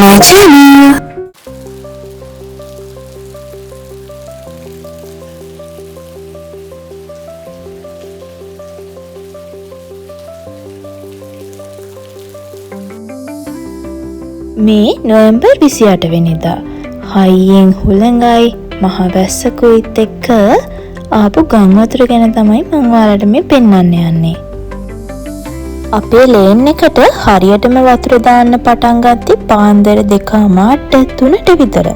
my channel. මේ නොවැම්බර් 28 වෙනිදා හයියෙන් හුළඟයි මහ වැස්සකුත් එක්ක ආපු ගම් වතුර ගැන තමයි මම ඔයාලට මේ පෙන්වන්න යන්නේ. අපේ ලේන් එකට හරියටම වතුර දාන්න පටන් ගත්තේ පාන්දර 2:03ට විතර.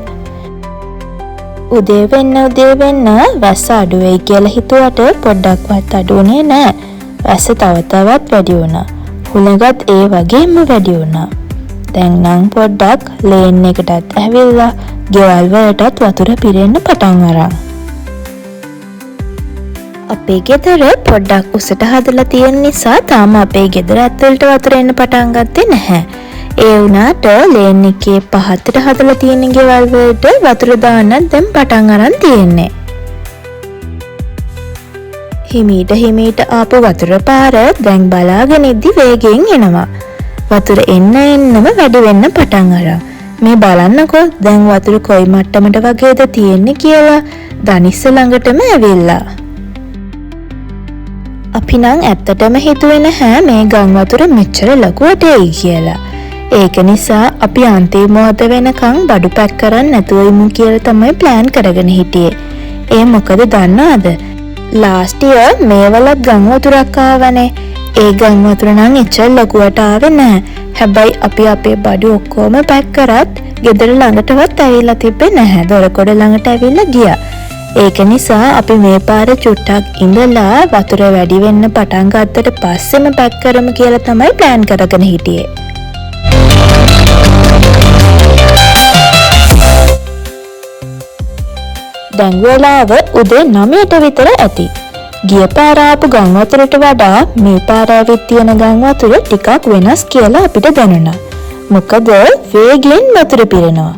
උදේ වෙන්න වැස්ස අඩු වෙයි කියලා හිතුවට පොඩ්ඩක්වත් අඩු වුණේ නැහැ. වැස්ස තව තවත් වැඩි වුණා. හුළඟත් ඒ වගේම වැඩි වුණා. දැන් නම් පොඩ්ඩක් ලේන් එකටත් ඇවිල්ලා ගෙවල් වලටත් වතුර පිරෙන්න පටන් අරන්. අපේ ගෙදර පොඩ්ඩක් උසට හදලා තියෙන නිසා තාම අපේ ගෙදර ඇතුළට වතුර එන්න පටන් ගත්තේ නැහැ. ඒ වුණාට ලේන් එකේ පහතට හදලා තියෙන ගෙවල් වලට වතුර දාන්න දැන් පටන් අරන් තියෙන්නේ. හිමීට ආපු වතුර පාර දැන් බලාගෙන ඉද්දි වේගෙන් එනවා. වතුර එන්නම වැඩි වෙන්න පටන් අරන්. මේ බලන්නකෝ දැන් වතුර කොයි මට්ටමට වගේද තියෙන්නේ කියලා දනිස්ස ළඟටම ඇවිල්ලා. අපි නම් ඇත්තටම හිතුවේ නැහැ මේ ගම් වතුර මෙච්චර ලකුවට එයි කියලා. ඒක නිසා අපි අන්තිම මොහොත වෙනකන් බඩු පැක් කරන් නැතුව ඉමු කියලා තමයි ප්ලෑන් කරගෙන හිටියේ. ඒ මොකද දන්නවද? ලාස්ට් ඉයර් මේවලත් ගම් වතුරක් ආවනේ. ඒ ගම් වතුර නම් එච්චර ලකුවට ආවේ නැහැ. හැබැයි අපි අපේ බඩු ඔක්කොම පැක් කරත් ගෙදර ළඟටවත් ඇවිල්ලා තිබ්බේ නැහැ. දොරකොඩ ළඟට ඇවිල්ලා ගියා. ඒක නිසා අපි මේ පාර චුට්ටක් ඉඳලා වතුර වැඩි වෙන්න පටන් ගත්තට පස්සෙම පැක් කරමු කියලා තමයි ප්ලෑන් කරගෙන හිටියේ. දැන් වෙලාව උදේ 9ට විතර ඇති. ගිය පාර ආපු ගම් වතුරට වඩා මේ පාර ඇවිත් තියෙන ගම් වතුර ටිකක් වෙනස් කියලා අපිට දැනුණා. මොකද වේගෙන් වතුර පිරෙනවා.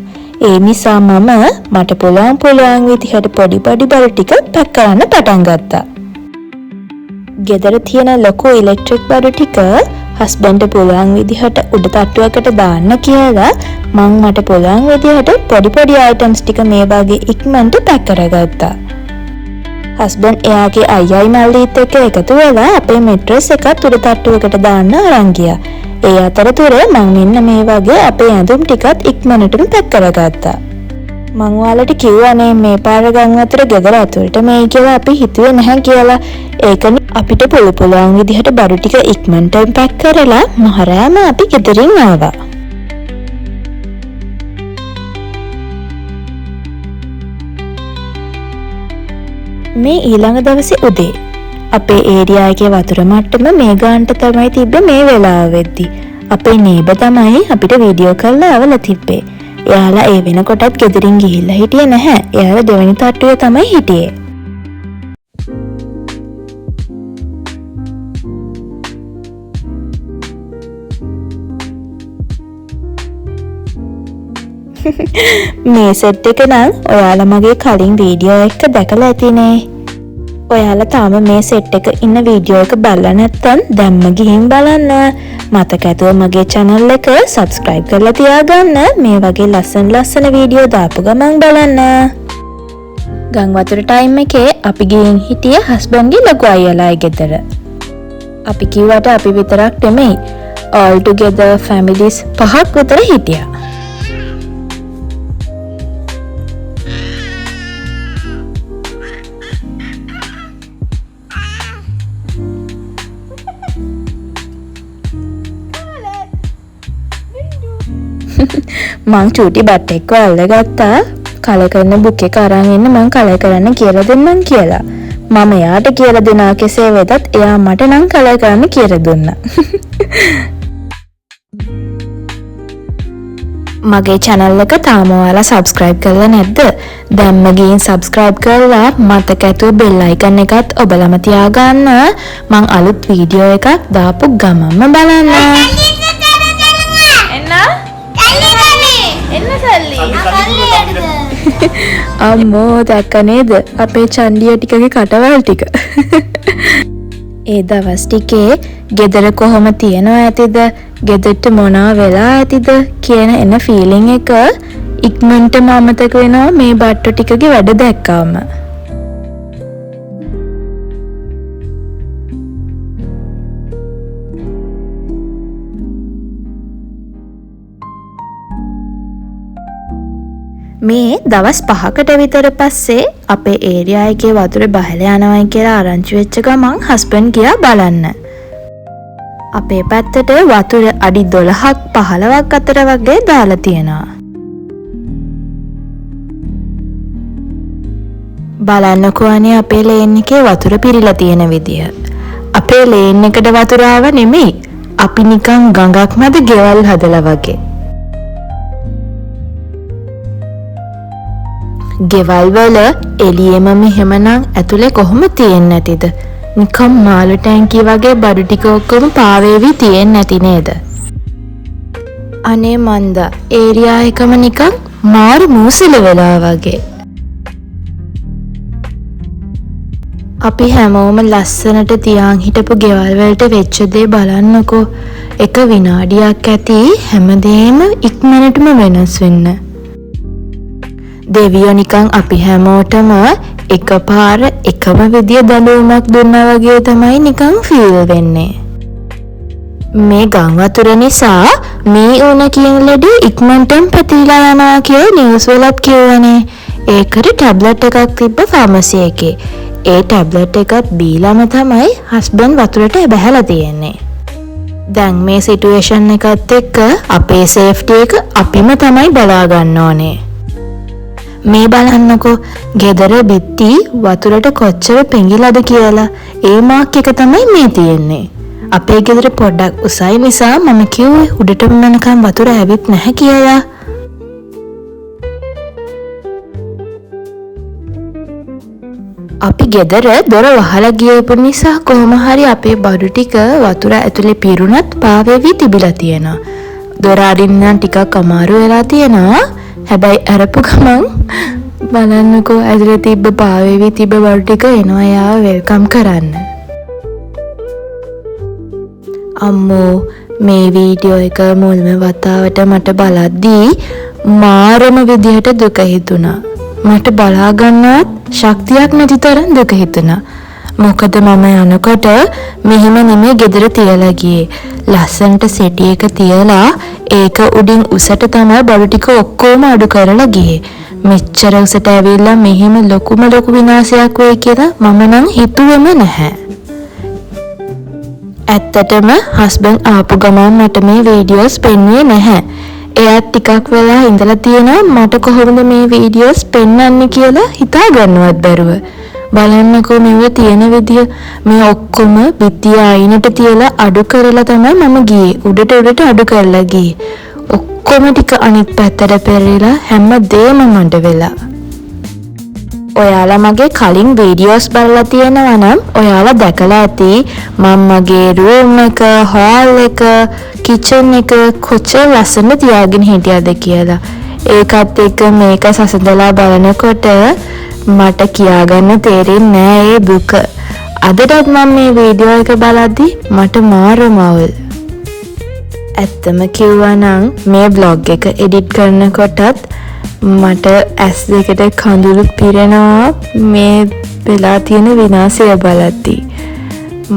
ඒ නිසා මට පුළුවන් විදිහට පොඩි බඩු ටික පැක් කරන්න පටන් ගත්තා. ගෙදර තියෙන ලොකු ඉලෙක්ට්‍රික් බඩු ටික හස්බන්ඩ්ට පුළුවන් විදිහට උඩ තට්ටුවකට දාන්න කියලා මට පුළුවන් විදිහට පොඩි අයිටම්ස් ටික මේ වගේ ඉක්මනට පැක් කරගත්තා. හස්බන්ඩ් එයාගේ අයියයි මල්ලිත් එක්ක එකතු වෙලා අපේ මැට්‍රස් එකත් උඩ තට්ටුවකට දාන්න අරන් ගියා. ඒ අතරතුර මම මෙන්න මේ වගේ අපේ ඇඳුම් ටිකත් ඉක්මනටම පැක් කරගත්තා. මම ඔයාලට කිව්වනේ මේ පාර ගම් වතුර ගෙදර ඇතුළට මේයි කියලා අපි හිතුවේ නැහැ කියලා. ඒකනේ අපිට පුළුවන් විදිහට බඩු ටික ඉක්මනට පැක් කරලා මහරෑම අපි ගෙදරින් ආවා. මේ ඊළඟ දවසේ උදේ අපේ ඒරියා එකේ වතුර මට්ටම මේ ගානට තමයි තිබ්බේ මේ වෙලාව වෙද්දි. අපේ නේබර් තමයි අපිට වීඩියෝ කරලා අවල තිබ්බේ. එයාලා ඒ වෙනකොටත් ගෙදරින් ගිහිල්ලා හිටියේ නැහැ. එයාලා දෙවෙනි තට්ටුවේ තමයි හිටියේ. මේ සෙට් එක නම් ඔයාලා මගේ කලින් වීඩියෝ එක දැකලා ඇතිනේ. ඔයාලා තාම මේ සෙට් එක ඉන්න වීඩියෝ එක බලලා නැත්නම් දැම්ම ගිහින් බලන්න. මතක ඇතුව මගේ channel එක subscribe කරලා තියාගන්න. මේ වගේ ලස්සන වීඩියෝ දාපු ගමන් බලන්න. ගම් වතුර ටයිම් එකේ අපි ගිහින් හිටියේ හස්බන්ඩ්ගේ ලොකු අයියලායි ගෙදර. අපි කිව්වට අපි විතරක් නෙමෙයි. all together families 5ක් විතර හිටියා. මං චූටි බට් එක්ක අල්ලගත්තා. කල කරන බුක් එක අරන් එන්න මං කල කරන්න කියලා දෙන්නම් කියලා. මම එයාට කියලා දෙනා කෙසේ වෙතත් එයා මට නම් කල කරන්න කියලා දුන්නා. මගේ channel එක තාම ඔයාලා subscribe කරලා නැද්ද? දැන්ම ගිහින් subscribe කරලා මතක ඇතුව bell icon එකත් ඔබලම තියාගන්න. මං අලුත් වීඩියෝ එකක් දාපු ගමන්ම බලන්න. අම්මෝ දැක්ක නේද අපේ චන්ඩිය ටිකගේ කටවල් ටික. ඒ දවස් ටිකේ ගෙදර කොහොම තියනවා ඇතිද, ගෙදරට මොනවා වෙලා ඇතිද කියන එන ෆීලිං එක ඉක්මනටම අමතක වෙනවා මේ බට්ටු ටිකගේ වැඩ දැක්කාම. මේ දවස් 5කට විතර පස්සේ අපේ ඒරියා එකේ වතුර බහලා යනවායි කියලා ආරංචි වෙච්ච ගමන් හස්බන්ඩ් ගියා බලන්න. අපේ පැත්තට වතුර අඩි 12ක් 15ක් අතර වගේ දාලා තියෙනවා. බලන්නකෝ අනේ අපේ ලේන් එකේ වතුර පිරීලා තියෙන විදිය. අපේ ලේන් එකට වතුර ආව නෙමෙයි. අපි නිකන් ගඟක් මැද ගෙවල් හදලා වගේ. ගෙවල් වල එළියෙම මෙහෙමනම් ඇතුලේ කොහොම තියෙන්නේ නැතිද? නිකම් මාළු ටැංකිය වගේ බඩු ටික ඔක්කොම පාවෙවි තියෙන්නේ නැති නේද? අනේ මන්දා ඒරියා එකම නිකන් මාරු මූසල වෙලා වගේ. අපි හැමෝම ලස්සනට තියාන් හිටපු ගෙවල් වලට වෙච්ච දේ බලන්නකෝ. එක විනාඩියක් ඇති හැමදේම ඉක්මනටම වෙනස් වෙන්න. දෙවියෝ නිකන් අපි හැමෝටම එකපාර එකම විදිය දඬුවමක් දුන්නා වගේ තමයි නිකන් ෆීල් වෙන්නේ. මේ ගම් වතුර නිසා මේ ඕන කියන ලෙඩේ ඉක්මනටම පැතිරලා යනවා කියලා නිවුස් වලත් කියවනේ. ඒකට ටැබ්ලට් එකක් තිබ්බ ෆාමසි එකේ. ඒ ටැබ්ලට් එකත් බීලාම තමයි හස්බන්ඩ් වතුරට බැහැලා තියෙන්නේ. දැන් මේ සිටුේෂන් එකත් එක්ක අපේ සේෆ්ටි එක අපිම තමයි බලා ගන්න ඕනේ. මේ බලන්නකෝ ගෙදර බිත්ති වතුරට කොච්චර පෙඟිලාද කියලා. ඒ මාක් එක තමයි මේ තියෙන්නේ. අපේ ගෙදර පොඩ්ඩක් උසයි නිසා මම කිව්වේ උඩටම යනකම් වතුර ඇවිත් නැහැ කියලා. අපි ගෙදර දොර වහලා ගියපු නිසා කොහොම හරි අපේ බඩු ටික වතුර ඇතුලේ පිරුණත් පාවෙවි තිබිලා තියෙනවා. දොර අරින්න ටිකක් අමාරු වෙලා තියෙනවා. හැබැයි අරපු ගමන් බලන්නකෝ ඇතුලේ තිබ්බ පාවෙවි තිබ්බ බඩු ටික එනවා යාව වෙල්කම් කරන්න. අම්මෝ මේ වීඩියෝ එක මුල්ම වතාවට මට බලද්දී මාරම විදිහට දුක හිතුණා. මට බලා ගන්නත් ශක්තියක් නැති තරම් දුක හිතුණා. මොකද මම යනකොට මෙහෙම නෙමෙයි ගෙදර තියලා ගියේ. ලස්සනට සෙටි එක තියලා ඒක උඩින් උසට තමයි බඩු ටික ඔක්කොම අඩු කරලා ගියේ. මෙච්චර උසට ඇවිල්ලා මෙහෙම ලොකු විනාශයක් වෙයි කියලා මම නම් හිතුවේම නැහැ. ඇත්තටම හස්බන්ඩ් ආපු ගමන් මට මේ වීඩියෝස් පෙන්වුවේ නැහැ. එයාත් ටිකක් වෙලා ඉඳලා තියෙනවා මට කොහොමද මේ වීඩියෝස් පෙන්වන්නේ කියලා හිතා ගන්නවත් බැරුව. බලන්නකෝ මෙව තියෙන විදිය මේ ඔක්කොම බිත්තිය අයිනට තියලා අඩු කරලා තමයි මම ගියේ. උඩට අඩු කරලා ගියේ. ඔක්කොම ටික අනිත් පැත්තට පෙරලා හැමදේම මඩ වෙලා. ඔයාලා මගේ කලින් වීඩියෝස් බලලා තියෙනවා නම් ඔයාලා දැකලා ඇති මම මගේ රූම් එක, හෝල් එක, කිචන් එක කොච්චර ලස්සන තියාගෙන හිටියද කියලා. ඒකත් එක්ක මේක සසඳලා බලනකොට මට කියාගන්න තේරෙන්නේ නෑ ඒ දුක. අදටත් මම මේ වීඩියෝ එක බලද්දි මට මාරම අවුල්. ඇත්තම කිව්වා නම් මේ බ්ලොග් එක එඩිට් කරනකොටත් මට ඇස් දෙකට කඳුළු පිරෙනවා මේ වෙලා තියෙන විනාශය බලද්දි.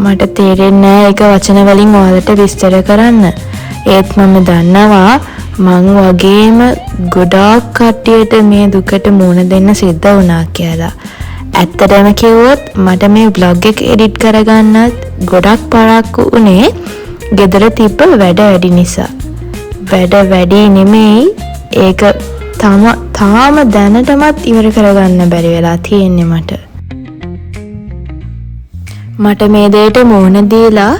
මට තේරෙන්නේ නෑ ඒක වචන වලින් ඔයාලට විස්තර කරන්න. ඒත් මම දන්නවා මං වගේම ගොඩාක් කට්ටියට මේ දුකට මුහුණ දෙන්න සිද්ධ වුණා කියලා. ඇත්තටම කිව්වොත් මට මේ vlog එක edit කරගන්නත් ගොඩක් පරක්කු උනේ ගෙදර තිබ්බ වැඩ වැඩි නිසා. වැඩ වැඩි නෙමෙයි ඒක තාම දැනටමත් ඉවර කරගන්න බැරි වෙලා තියෙන්නේ මට. මට මේ දෙයට මුහුණ දීලා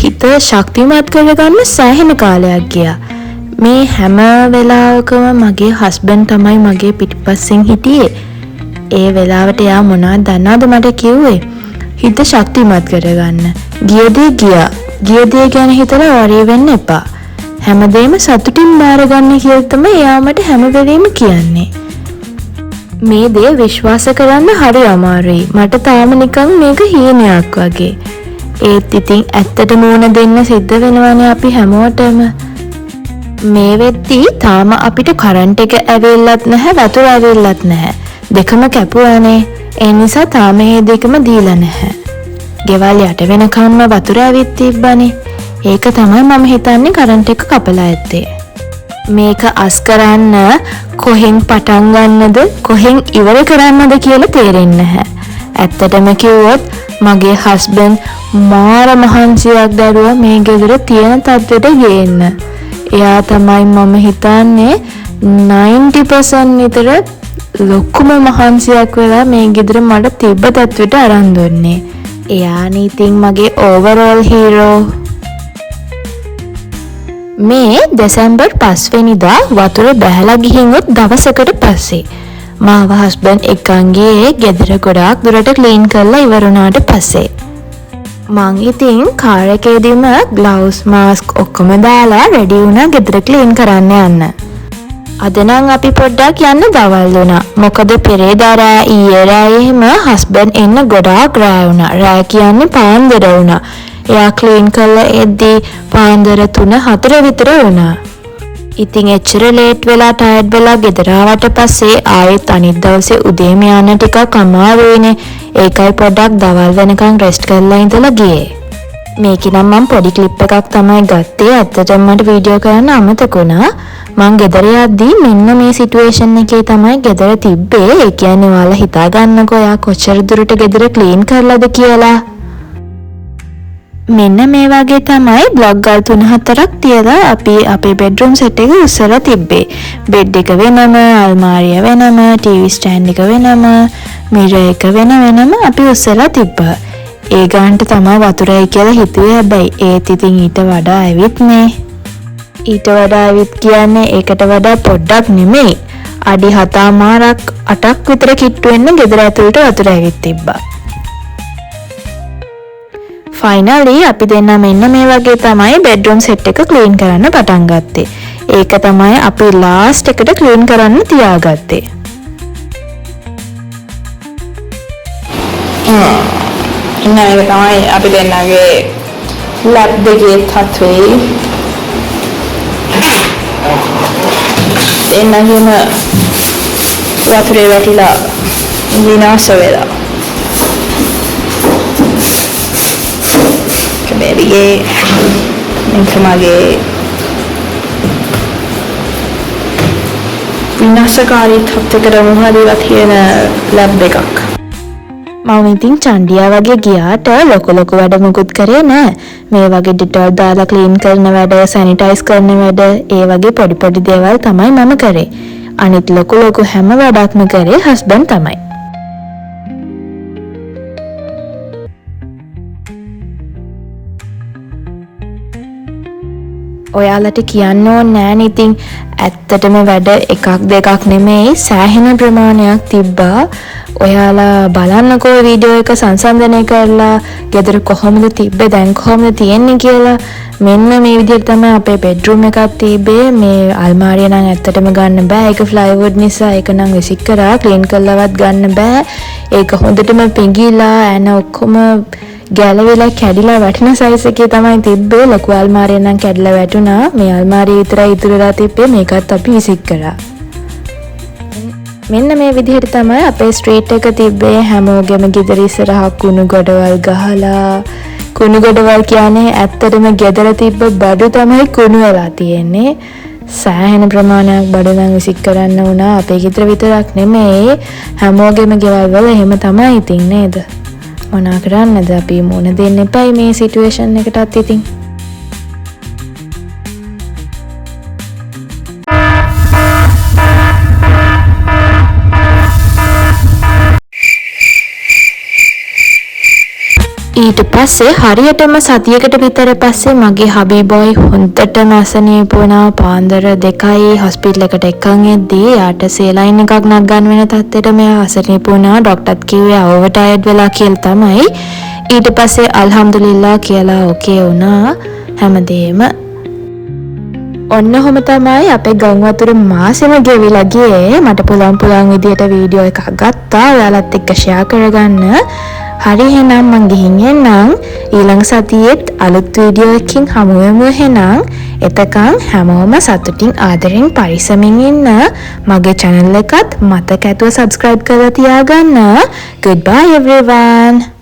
හිත ශක්තිමත් කරගන්න සෑහෙන කාලයක් ගියා. මේ හැම වෙලාවකම මගේ හස්බන්ඩ් තමයි මගේ පිටිපස්සෙන් හිටියේ. ඒ වෙලාවට එයා මොනවද දන්නවද මට කිව්වේ? හිත ශක්තිමත් කරගන්න. ගියදී ගියා. ගියදී ගැන හිතලා වරේ වෙන්න එපා. හැමදේම සතුටින් බාරගන්න කියලා තමයි එයා මට හැම වෙලෙම කියන්නේ. මේ දේ විශ්වාස කරන්න හරි අමාරුයි. මට තාම නිකන් මේක හීනයක් වගේ. ඒත් ඉතින් ඇත්තටම ඕන දෙන්න සිද්ධ වෙනවනේ අපි හැමෝටම. මේ වෙද්දී තාම අපිට කරන්ට් එක ඇවිල්ලත් නැහැ වතුර ඇවිල්ලත් නැහැ. දෙකම කැපුවානේ. ඒ නිසා තාම මේ දෙකම දීලා නැහැ. ගෙවල් යට වෙනකම්ම වතුර ඇවිත් තිබ්බනේ. ඒක තමයි මම හිතන්නේ කරන්ට් එක කපලා ඇත්තේ. මේක අස් කරන්න කොහෙන් පටන් ගන්නද කොහෙන් ඉවර කරන්නද කියලා තේරෙන්නේ නැහැ. ඇත්තටම කිව්වොත් මගේ හස්බන්ඩ් මාර මහන්සියක් දරුවා මේ ගෙදර තියෙන තත්ත්වෙට ගේන්න. එයා තමයි මම හිතන්නේ 90% විතර ලොකුම මහන්සියක් වෙලා මේ ගෙදර මට තිබ්බ තත්ත්වෙට අරන් දුන්නේ. එයානේ ඉතින් මගේ ඕවරෝල් හීරෝ. මේ දෙසැම්බර් 5 වෙනිදා වතුර බැහැලා ගිහින් දවසකට පස්සේ මාව හස්බන්ඩ් එක්කන්ගේ ගෙදර ගොඩාක් දුරට ක්ලීන් කරලා ඉවර වුණාට පස්සේ මං ඉතින් කාර් එකේදීම ග්ලව්ස් මාස්ක් ඔක්කොම දාලා රෙඩි වුණා ගෙදර ක්ලීන් කරන්න යන්න. අද නම් අපි පොඩ්ඩක් යන්න දවල් වුණා. මොකද පෙරේදා රෑ ඊයේ රෑ එහෙම හස්බන්ඩ් එන්න ගොඩාක් රෑ වුණා. රෑ කියන්නේ පාන්දර වුණා. එයා ක්ලීන් කරලා එද්දී පාන්දර 3-4 විතර වුණා. ඉතින් එච්චර ලේට් වෙලා ටයර්ඩ් වෙලා ගෙදර ආවට පස්සේ ආයෙත් අනිත් දවසේ උදේම යන්න ටිකක් අමාරුයිනේ. ඒකයි පොඩ්ඩක් දවල් වෙනකන් රෙස්ට් කරලා ඉඳලා ගියේ. මේකේ නම් මම පොඩි ක්ලිප් එකක් තමයි ගත්තේ. ඇත්තටම මට වීඩියෝ කරන්න අමතක වුණා. මං ගෙදර යද්දී මෙන්න මේ සිටුේෂන් එකේ තමයි ගෙදර තිබ්බේ. ඒ කියන්නේ ඔයාලා හිතා ගන්නකෝ එයා කොච්චර දුරට ගෙදර ක්ලීන් කරලාද කියලා. මෙන්න මේ වගේ තමයි බ්ලොග් ගල් 3-4ක් තියලා අපි අපේ බෙඩ්රූම් සෙට් එක උස්සලා තිබ්බේ. බෙඩ් එක වෙනම, අල්මාරිය වෙනම, ටීවී ස්ටෑන්ඩ් එක වෙනම, මිරර් එක වෙනම අපි උස්සලා තිබ්බා. ඒ ගානට තමයි වතුරයි කියලා හිතුවේ. හැබැයි ඒත් ඉතින් ඊට වඩා ඇවිත් නේ. ඊට වඩා ඇවිත් කියන්නේ ඒකට වඩා පොඩ්ඩක් නෙමෙයි. අඩි 7-8ක් විතර කිට්ටු වෙන්න ගෙදර ඇතුළට වතුර ඇවිත් තිබ්බා. ෆයිනලි අපි දෙන්න මෙන්න මේ වගේ තමයි බෙඩ්රූම් සෙට් එක ක්ලීන් කරන්න පටන් ගත්තේ. ඒක තමයි අපි ලාස්ට් එකට ක්ලීන් කරන්න තියාගත්තේ. ඉන්න එක තමයි අපි දෙන්නගේ ලැබ් දෙකේ තත්ත්වේ. එන්නගේම වතුරේ වැටිලා විනාශ වෙලා. බේබිගේ මේකමගේ විනාශකාරී තත්ත්වයකට මුහුණ දීලා තියෙන ලැබ් එකක්. මම ඉතින් චණ්ඩියා වගේ ගියාට ලොකු වැඩ මුකුත් කරේ නෑ. මේ වගේ ඩිටෝල් දාලා ක්ලීන් කරන වැඩ, සැනිටයිස් කරන වැඩ, ඒ වගේ පොඩි දේවල් තමයි මම කරේ. අනිත් ලොකු හැම වැඩක්ම කරේ හස්බන්ඩ් තමයි. ඔයාලට කියන්න ඕනේ නෑනේ ඉතින් ඇත්තටම වැඩ එකක් දෙකක් නෙමෙයි සෑහෙන ප්‍රමාණයක් තිබ්බා. ඔයාලා බලන්නකෝ වීඩියෝ එක සංසන්දනය කරලා ගෙදර කොහොමද තිබ්බේ දැන් කොහොමද තියෙන්නේ කියලා. මෙන්න මේ විදිහට තමයි අපේ බෙඩ්රූම් එකක් තිබ්බේ. මේ අල්මාරිය නම් ඇත්තටම ගන්න බෑ. ඒක ෆ්ලයිවුඩ් නිසා ඒක නම් විසික් කරා ක්ලීන් කරලවත් ගන්න බෑ. ඒක හොඳටම පිඟිලා ඇන ඔක්කොම ගැලවිලා කැඩිලා වැටෙන සයිස් එකේ තමයි තිබ්බේ. ලොකු අල්මාරිය නම් කැඩිලා වැටුණා. මේ අල්මාරිය විතරයි ඉතුරුලා තිබ්බේ. මේකත් අපි විසික් කරා. මෙන්න මේ විදිහට තමයි අපේ ස්ට්‍රීට් එක තිබ්බේ. හැමෝගෙම ගෙදර ඉස්සරහා කුණු ගොඩවල් ගහලා. කුණු ගොඩවල් කියන්නේ ඇත්තටම ගෙදර තිබ්බ බඩු තමයි කුණු වෙලා තියෙන්නේ. සෑහෙන ප්‍රමාණයක් බඩු නම් විසික් කරන්න වුණා. අපේ ගෙදර විතරක් නෙමෙයි හැමෝගෙම ගෙවල් වල එහෙම තමයි ඉතින් නේද? මොනා කරන්නද අපි මුණ දෙන්න එපයි මේ සිටුේෂන් එකටත් ඉතින්. ඊට පස්සේ හරියටම සතියකට විතර පස්සේ මගේ හබී බොයි හොඳටම අසනීප වුණා. පාන්දර 2යි හොස්පිටල් එකට එක්කන් එද්දී යාට සේලයින් එකක් නගන්න වෙන තත්ත්වෙට මෙයා අසනීප වුණා. ඩොක්ටර්ත් කිව්වේ ඕවර් ටයර්ඩ් වෙලා කියලා තමයි. ඊට පස්සේ අල්හම්දුලිල්ලා කියලා ඕකේ වුණා හැමදේම. ඔන්න ඔහොම තමයි අපේ ගම් වතුර මාසෙම ගෙවිලා ගියේ. මට පුළුවන් විදියට වීඩියෝ එකක් ගත්තා. ඔයාලත් එක්ක ෂෙයා කරගන්න. හරි එහෙනම් මං ගිහින් එන්නම්. ඊළඟ සතියේත් අලුත් වීඩියෝ එකකින් හමු වෙමු එහෙනම්. එතකන් හැමෝම සතුටින් ආදරෙන් පරිස්සමින් ඉන්න. මගේ channel එකත් මතක ඇතුව subscribe කරලා තියාගන්න. Goodbye everyone.